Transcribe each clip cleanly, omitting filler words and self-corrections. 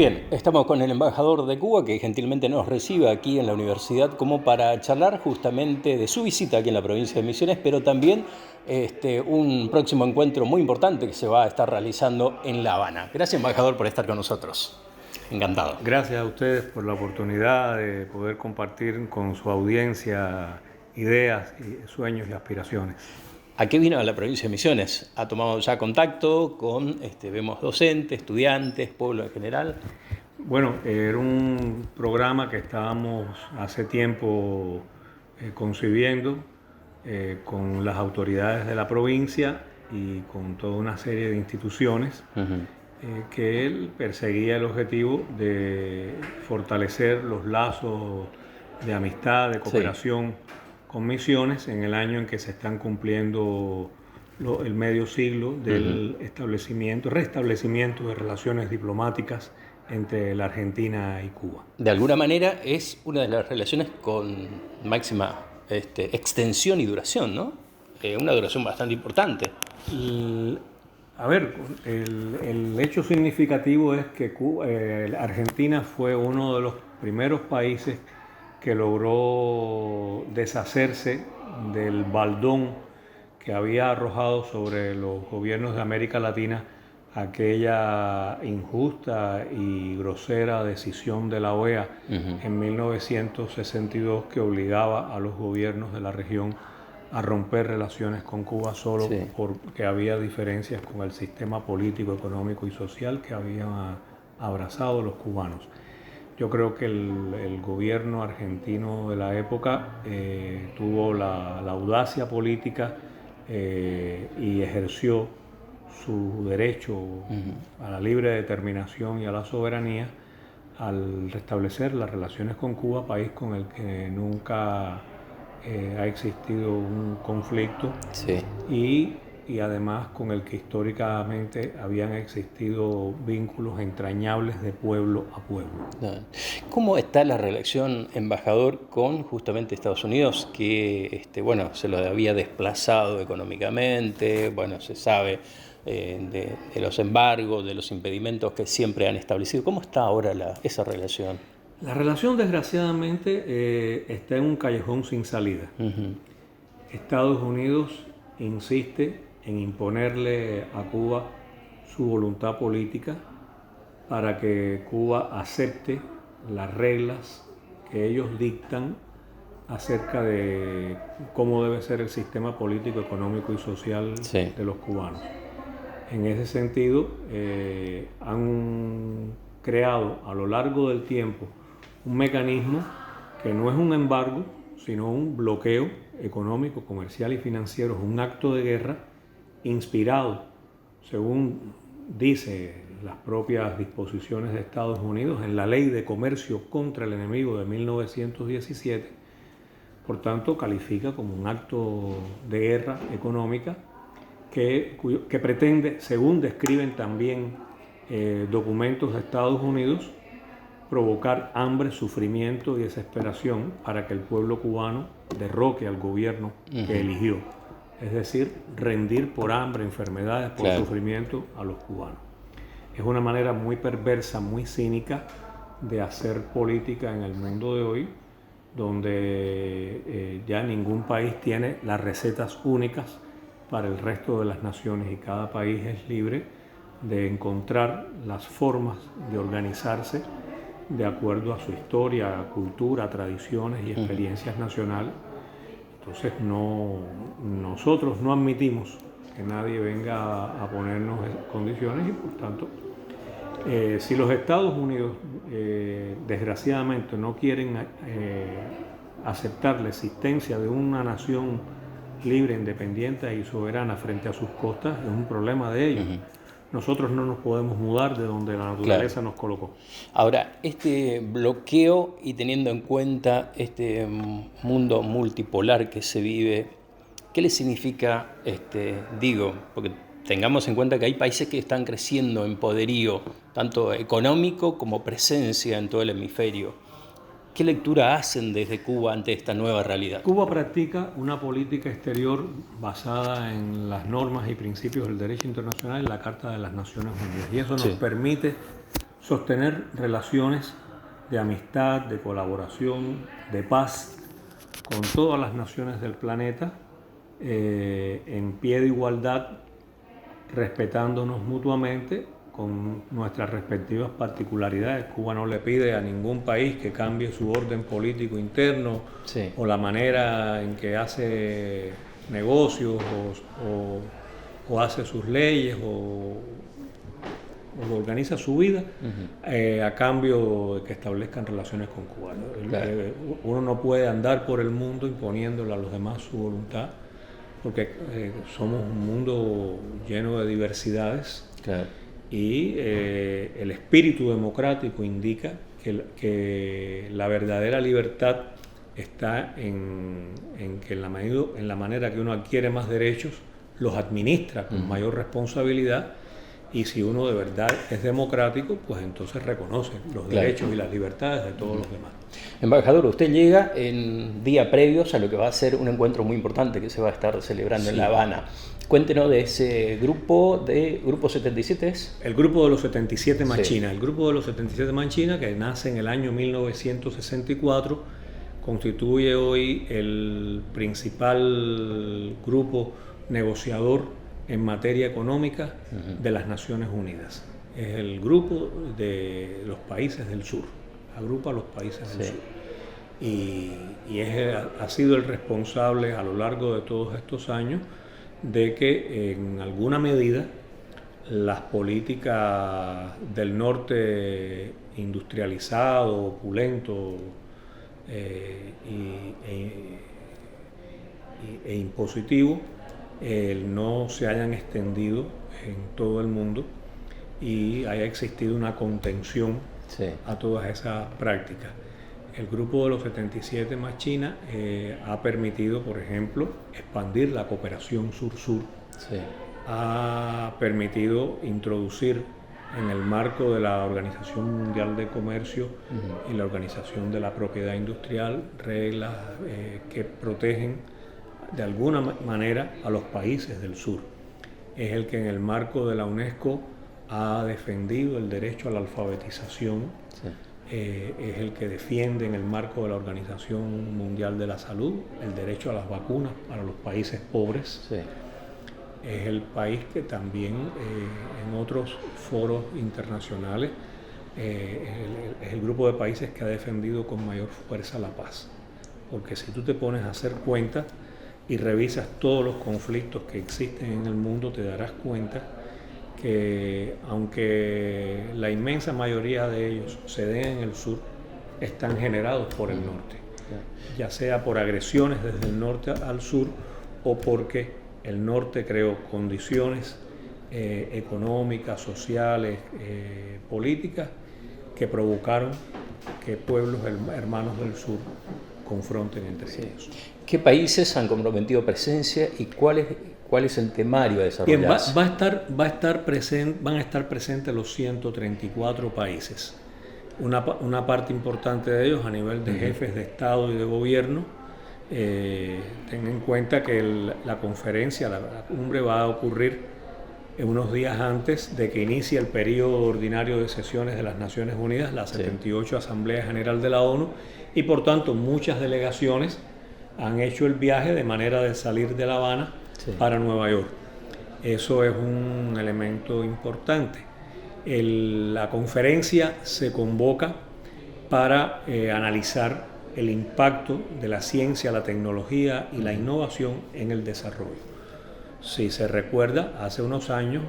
Bien, estamos con el embajador de Cuba que gentilmente nos recibe aquí en la universidad como para charlar justamente de su visita aquí en la provincia de Misiones, pero también un próximo encuentro muy importante que se va a estar realizando en La Habana. Gracias, embajador, por estar con nosotros. Encantado. Gracias a ustedes por la oportunidad de poder compartir con su audiencia ideas, sueños y aspiraciones. ¿A qué vino a la provincia de Misiones? ¿Ha tomado ya contacto con, vemos, docentes, estudiantes, pueblo en general? Bueno, era un programa que estábamos hace tiempo concibiendo con las autoridades de la provincia y con toda una serie de instituciones que él perseguía el objetivo de fortalecer los lazos de amistad, de cooperación con Misiones en el año en que se están cumpliendo el medio siglo del restablecimiento de relaciones diplomáticas entre la Argentina y Cuba. De alguna manera es una de las relaciones con máxima extensión y duración, ¿no? Una duración bastante importante. El hecho significativo es que Argentina fue uno de los primeros países que logró deshacerse del baldón que había arrojado sobre los gobiernos de América Latina aquella injusta y grosera decisión de la OEA en 1962 que obligaba a los gobiernos de la región a romper relaciones con Cuba solo porque había diferencias con el sistema político, económico y social que habían abrazado los cubanos. Yo creo que el gobierno argentino de la época tuvo la audacia política y ejerció su derecho a la libre determinación y a la soberanía al restablecer las relaciones con Cuba, país con el que nunca ha existido un conflicto y además con el que históricamente habían existido vínculos entrañables de pueblo a pueblo. ¿Cómo está la relación, embajador, con justamente Estados Unidos, que se lo había desplazado económicamente? Bueno, se sabe de los embargos, de los impedimentos que siempre han establecido. ¿Cómo está ahora esa relación? La relación, desgraciadamente, está en un callejón sin salida. Estados Unidos insiste en imponerle a Cuba su voluntad política para que Cuba acepte las reglas que ellos dictan acerca de cómo debe ser el sistema político, económico y social de los cubanos. En ese sentido, han creado a lo largo del tiempo un mecanismo que no es un embargo, sino un bloqueo económico, comercial y financiero, es un acto de guerra inspirado, según dice las propias disposiciones de Estados Unidos, en la Ley de Comercio contra el Enemigo de 1917. Por tanto, califica como un acto de guerra económica que pretende, según describen también documentos de Estados Unidos, provocar hambre, sufrimiento y desesperación para que el pueblo cubano derroque al gobierno que eligió. Es decir, rendir por hambre, enfermedades, por sufrimiento a los cubanos. Es una manera muy perversa, muy cínica de hacer política en el mundo de hoy, donde ya ningún país tiene las recetas únicas para el resto de las naciones y cada país es libre de encontrar las formas de organizarse de acuerdo a su historia, cultura, tradiciones y experiencias nacionales. Entonces nosotros no admitimos que nadie venga a ponernos condiciones y por tanto si los Estados Unidos desgraciadamente no quieren aceptar la existencia de una nación libre, independiente y soberana frente a sus costas, es un problema de ellos. Nosotros no nos podemos mudar de donde la naturaleza nos colocó. Ahora, este bloqueo y teniendo en cuenta este mundo multipolar que se vive, ¿qué le significa, porque tengamos en cuenta que hay países que están creciendo en poderío, tanto económico como presencia en todo el hemisferio? ¿Qué lectura hacen desde Cuba ante esta nueva realidad? Cuba practica una política exterior basada en las normas y principios del derecho internacional y la Carta de las Naciones Unidas. Y eso nos permite sostener relaciones de amistad, de colaboración, de paz con todas las naciones del planeta, en pie de igualdad, respetándonos mutuamente con nuestras respectivas particularidades. Cuba no le pide a ningún país que cambie su orden político interno, sí, o la manera en que hace negocios o hace sus leyes o organiza su vida, a cambio de que establezcan relaciones con Cuba. Claro. Uno no puede andar por el mundo imponiéndole a los demás su voluntad, porque somos un mundo lleno de diversidades. Claro. Y el espíritu democrático indica que la verdadera libertad está en que en la manera que uno adquiere más derechos, los administra con mayor responsabilidad, y si uno de verdad es democrático, pues entonces reconoce los derechos y las libertades de todos los demás. Embajador, usted llega en días previos a lo que va a ser un encuentro muy importante que se va a estar celebrando en La Habana. Cuéntenos de ese grupo, ¿Grupo 77 es? El Grupo de los 77 Machina. Sí. El Grupo de los 77 Machina, que nace en el año 1964, constituye hoy el principal grupo negociador en materia económica de las Naciones Unidas. Es el grupo de los países del sur, agrupa a los países del sur. Y ha sido el responsable a lo largo de todos estos años de que en alguna medida las políticas del norte industrializado, opulento e impositivo no se hayan extendido en todo el mundo y haya existido una contención a todas esas prácticas. El Grupo de los 77 más China ha permitido, por ejemplo, expandir la cooperación sur-sur. Sí. Ha permitido introducir en el marco de la Organización Mundial de Comercio y la Organización de la Propiedad Industrial reglas que protegen de alguna manera a los países del sur. Es el que en el marco de la UNESCO ha defendido el derecho a la alfabetización. Sí. Es el que defiende en el marco de la Organización Mundial de la Salud el derecho a las vacunas para los países pobres. Sí. Es el país que también en otros foros internacionales es el grupo de países que ha defendido con mayor fuerza la paz. Porque si tú te pones a hacer cuenta y revisas todos los conflictos que existen en el mundo, te darás cuenta que aunque la inmensa mayoría de ellos se den en el sur, están generados por el norte, ya sea por agresiones desde el norte al sur o porque el norte creó condiciones económicas, sociales, políticas que provocaron que pueblos hermanos del sur confronten entre ellos. ¿Qué países han comprometido presencia y cuál es el temario a desarrollarse? Van a estar presentes los 134 países. Una parte importante de ellos a nivel de jefes de Estado y de gobierno. Ten en cuenta que la conferencia, la cumbre va a ocurrir unos días antes de que inicie el periodo ordinario de sesiones de las Naciones Unidas, la 78 Asamblea General de la ONU, y por tanto muchas delegaciones han hecho el viaje de manera de salir de La Habana para Nueva York. Eso es un elemento importante. La conferencia se convoca para analizar el impacto de la ciencia, la tecnología y la innovación en el desarrollo. Si se recuerda, hace unos años,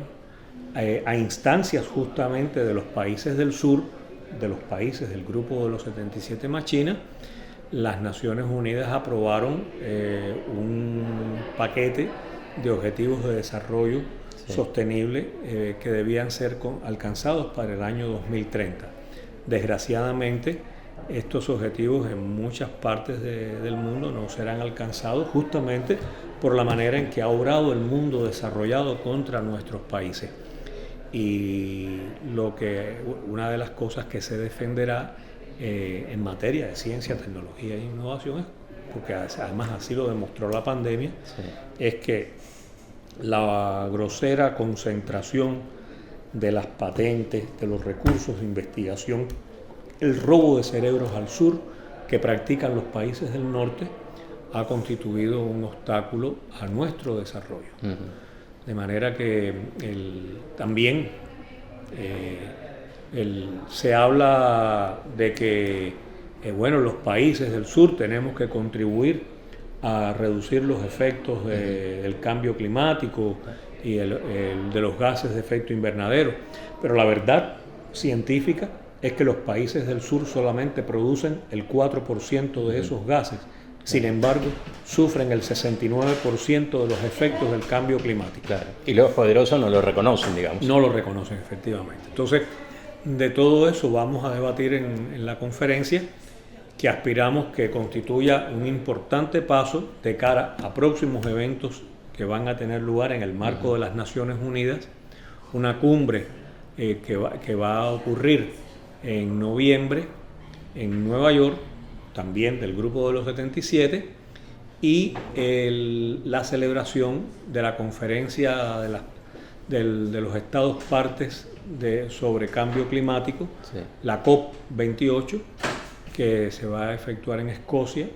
a instancias justamente de los países del sur, de los países del Grupo de los 77 más China, las Naciones Unidas aprobaron un paquete de objetivos de desarrollo sostenible que debían ser alcanzados para el año 2030. Desgraciadamente, estos objetivos en muchas partes del mundo no serán alcanzados justamente por la manera en que ha obrado el mundo desarrollado contra nuestros países. Y una de las cosas que se defenderá en materia de ciencia, tecnología e innovación, porque además así lo demostró la pandemia, es que la grosera concentración de las patentes, de los recursos de investigación, el robo de cerebros al sur que practican los países del norte ha constituido un obstáculo a nuestro desarrollo. De manera que también se habla de que los países del sur tenemos que contribuir a reducir los efectos del cambio climático y de los gases de efecto invernadero, pero la verdad científica es que los países del sur solamente producen el 4% de esos gases. Sin embargo, sufren el 69% de los efectos del cambio climático. Claro. Y los poderosos no lo reconocen, digamos. No lo reconocen, efectivamente. Entonces, de todo eso vamos a debatir en la conferencia, que aspiramos que constituya un importante paso de cara a próximos eventos que van a tener lugar en el marco de las Naciones Unidas, una cumbre que va a ocurrir en noviembre en Nueva York, también del Grupo de los 77, y la celebración de la conferencia de los Estados partes sobre cambio climático, sí, la COP28, que se va a efectuar en Escocia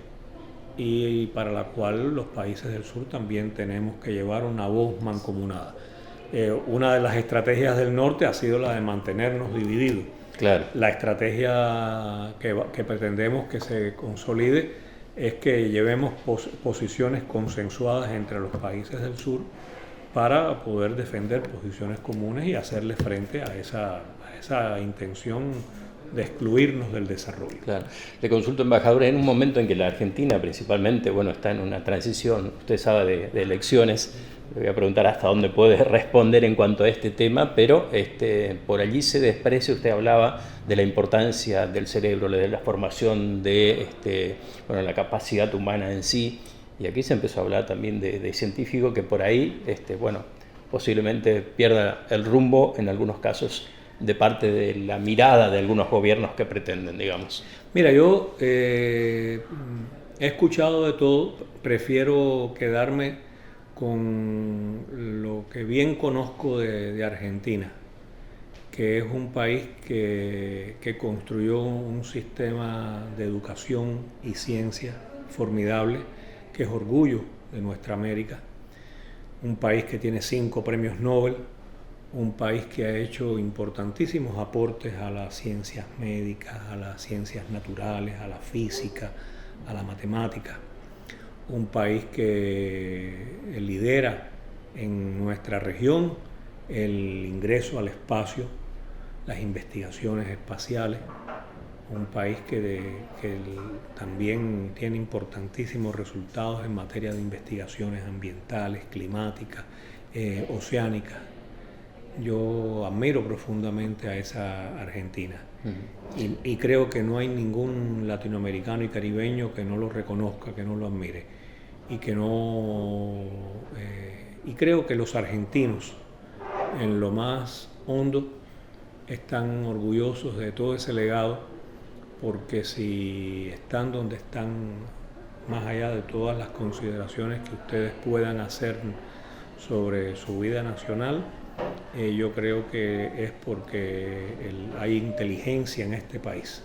y para la cual los países del sur también tenemos que llevar una voz mancomunada. Una de las estrategias del norte ha sido la de mantenernos divididos. Claro. La estrategia que pretendemos que se consolide es que llevemos posiciones consensuadas entre los países del sur para poder defender posiciones comunes y hacerle frente a esa intención de excluirnos del desarrollo. Claro. Le consulto, embajador, en un momento en que la Argentina principalmente está en una transición, usted sabe, de elecciones. Le voy a preguntar hasta dónde puede responder en cuanto a este tema, pero por allí se desprecia, usted hablaba de la importancia del cerebro, de la formación de la capacidad humana en sí, y aquí se empezó a hablar también de científico que por ahí posiblemente pierda el rumbo en algunos casos de parte de la mirada de algunos gobiernos que pretenden, digamos. Mira, yo he escuchado de todo, prefiero quedarme con lo que bien conozco de Argentina, que es un país que construyó un sistema de educación y ciencia formidable, que es orgullo de nuestra América, un país que tiene 5 premios Nobel, un país que ha hecho importantísimos aportes a las ciencias médicas, a las ciencias naturales, a la física, a la matemática. Un país que lidera en nuestra región el ingreso al espacio, las investigaciones espaciales. Un país que también tiene importantísimos resultados en materia de investigaciones ambientales, climáticas, oceánicas. Yo admiro profundamente a esa Argentina y creo que no hay ningún latinoamericano y caribeño que no lo reconozca, que no lo admire y creo que los argentinos en lo más hondo están orgullosos de todo ese legado, porque si están donde están, más allá de todas las consideraciones que ustedes puedan hacer sobre su vida nacional, yo creo que es porque hay inteligencia en este país,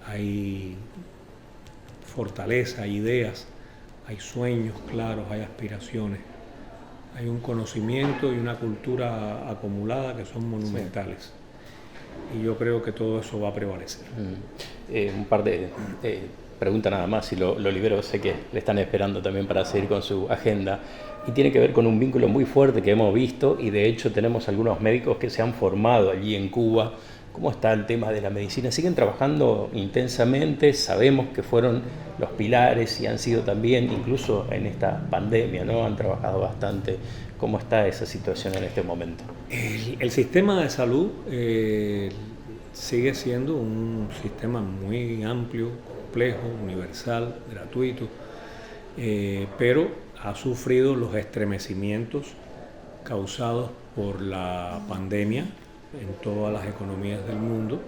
hay fortaleza, hay ideas, hay sueños claros, hay aspiraciones, hay un conocimiento y una cultura acumulada que son monumentales. Sí. Y yo creo que todo eso va a prevalecer. Un par de preguntas nada más, y lo libero, sé que le están esperando también para seguir con su agenda. Y tiene que ver con un vínculo muy fuerte que hemos visto, y de hecho tenemos algunos médicos que se han formado allí en Cuba. ¿Cómo está el tema de la medicina? ¿Siguen trabajando intensamente? Sabemos que fueron los pilares y han sido también, incluso en esta pandemia, ¿no? Han trabajado bastante. ¿Cómo está esa situación en este momento? El sistema de salud sigue siendo un sistema muy amplio, complejo, universal, gratuito, pero ha sufrido los estremecimientos causados por la pandemia en todas las economías del mundo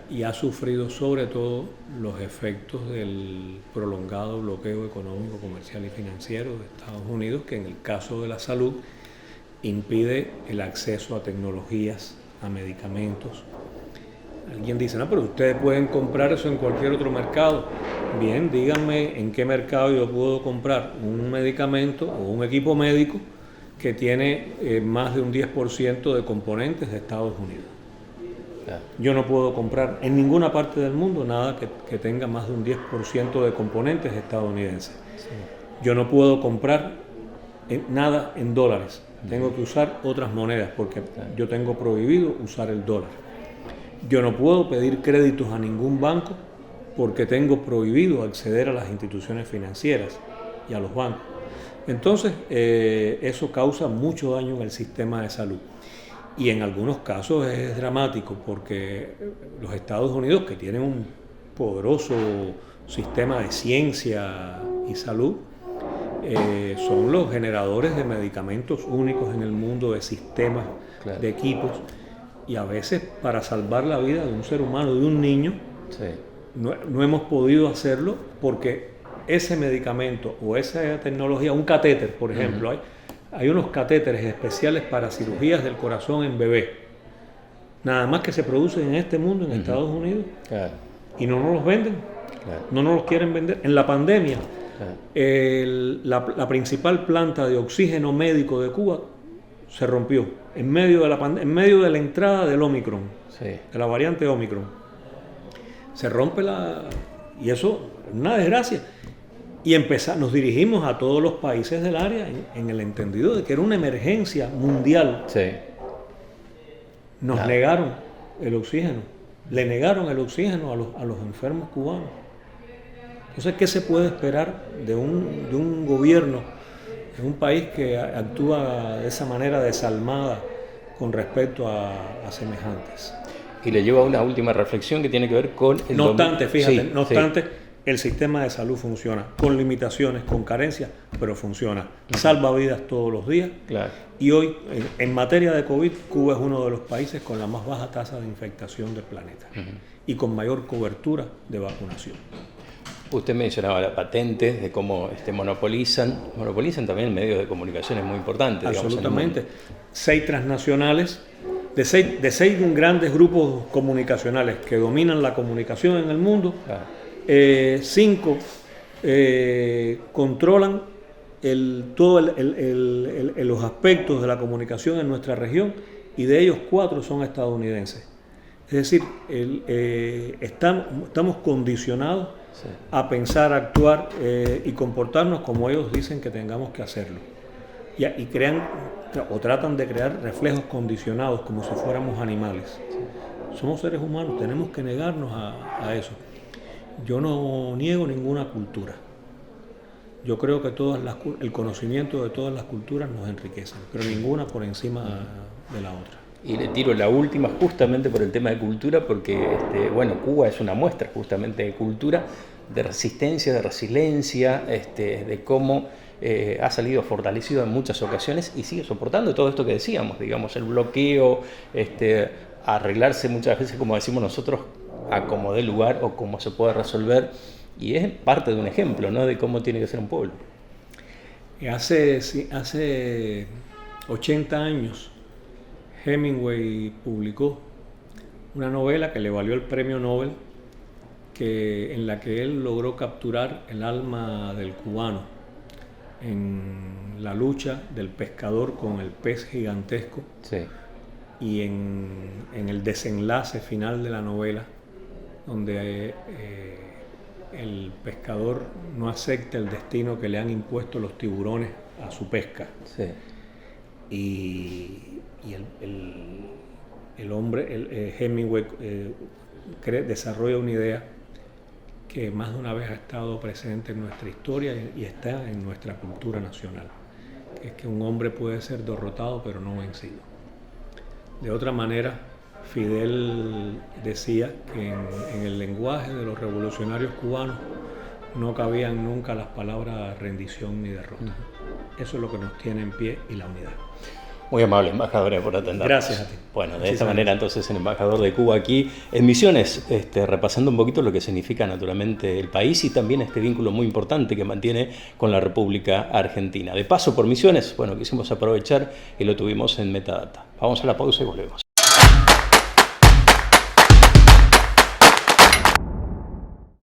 y ha sufrido sobre todo los efectos del prolongado bloqueo económico, comercial y financiero de Estados Unidos, que en el caso de la salud impide el acceso a tecnologías, a medicamentos. Alguien dice, no, pero ustedes pueden comprar eso en cualquier otro mercado. Bien, díganme en qué mercado yo puedo comprar un medicamento o un equipo médico que tiene más de un 10% de componentes de Estados Unidos. Yo no puedo comprar en ninguna parte del mundo nada que tenga más de un 10% de componentes estadounidenses. Sí. Yo no puedo comprar nada en dólares. Tengo que usar otras monedas porque yo tengo prohibido usar el dólar. Yo no puedo pedir créditos a ningún banco porque tengo prohibido acceder a las instituciones financieras y a los bancos. Entonces, eso causa mucho daño en el sistema de salud. Y en algunos casos es dramático porque los Estados Unidos, que tienen un poderoso sistema de ciencia y salud, son los generadores de medicamentos únicos en el mundo, de sistemas, claro, de equipos. Y a veces para salvar la vida de un ser humano, de un niño, sí, no hemos podido hacerlo porque ese medicamento o esa tecnología, un catéter, por ejemplo, hay unos catéteres especiales para cirugías del corazón en bebé, nada más que se producen en este mundo, en Estados Unidos, claro, y no nos los venden, claro, no nos los quieren vender. En la pandemia, claro, la principal planta de oxígeno médico de Cuba se rompió en medio de la entrada del Omicron, sí, de la variante Omicron. Se rompe y eso es una desgracia. Y nos dirigimos a todos los países del área en el entendido de que era una emergencia mundial. Sí. Nos negaron el oxígeno, le negaron el oxígeno a los enfermos cubanos. Entonces, ¿qué se puede esperar de un gobierno en un país que actúa de esa manera desalmada con respecto a semejantes? Y le llevo a una última reflexión que tiene que ver con el... No obstante, el sistema de salud funciona, con limitaciones, con carencias, pero funciona. Salva vidas todos los días. Claro. Y hoy, en materia de COVID, Cuba es uno de los países con la más baja tasa de infectación del planeta y con mayor cobertura de vacunación. Usted mencionaba las patentes, de cómo monopolizan también medios de comunicación muy importantes. Absolutamente. 6 transnacionales, de seis grandes grupos comunicacionales que dominan la comunicación en el mundo, claro, 5 controlan todos los aspectos de la comunicación en nuestra región, y de ellos 4 son estadounidenses. Es decir, estamos condicionados, sí, a pensar, actuar y comportarnos como ellos dicen que tengamos que hacerlo. Y crean o tratan de crear reflejos condicionados como si fuéramos animales. Sí. Somos seres humanos, tenemos que negarnos a eso. Yo no niego ninguna cultura. Yo creo que el conocimiento de todas las culturas nos enriquece, pero ninguna por encima de la otra. Y le tiro la última justamente por el tema de cultura, porque Cuba es una muestra justamente de cultura, de resistencia, de resiliencia, de cómo ha salido fortalecido en muchas ocasiones y sigue soportando todo esto que decíamos, digamos, el bloqueo, arreglarse muchas veces, como decimos nosotros, a como dé lugar o cómo se puede resolver, y es parte de un ejemplo, ¿no?, de cómo tiene que ser un pueblo. Hace 80 años Hemingway publicó una novela que le valió el premio Nobel, en la que él logró capturar el alma del cubano en la lucha del pescador con el pez gigantesco, sí, y en el desenlace final de la novela, donde el pescador no acepta el destino que le han impuesto los tiburones a su pesca. Sí. Y el hombre, Hemingway, desarrolla una idea que más de una vez ha estado presente en nuestra historia y está en nuestra cultura nacional, que es que un hombre puede ser derrotado pero no vencido. De otra manera, Fidel decía que en el lenguaje de los revolucionarios cubanos no cabían nunca las palabras rendición ni derrota. Eso es lo que nos tiene en pie, y la unidad. Muy amable, embajador, por atendernos. Gracias a ti. Bueno, de esta manera entonces el embajador de Cuba aquí en Misiones, repasando un poquito lo que significa naturalmente el país y también este vínculo muy importante que mantiene con la República Argentina. De paso por Misiones, bueno, quisimos aprovechar y lo tuvimos en Metadata. Vamos a la pausa y volvemos.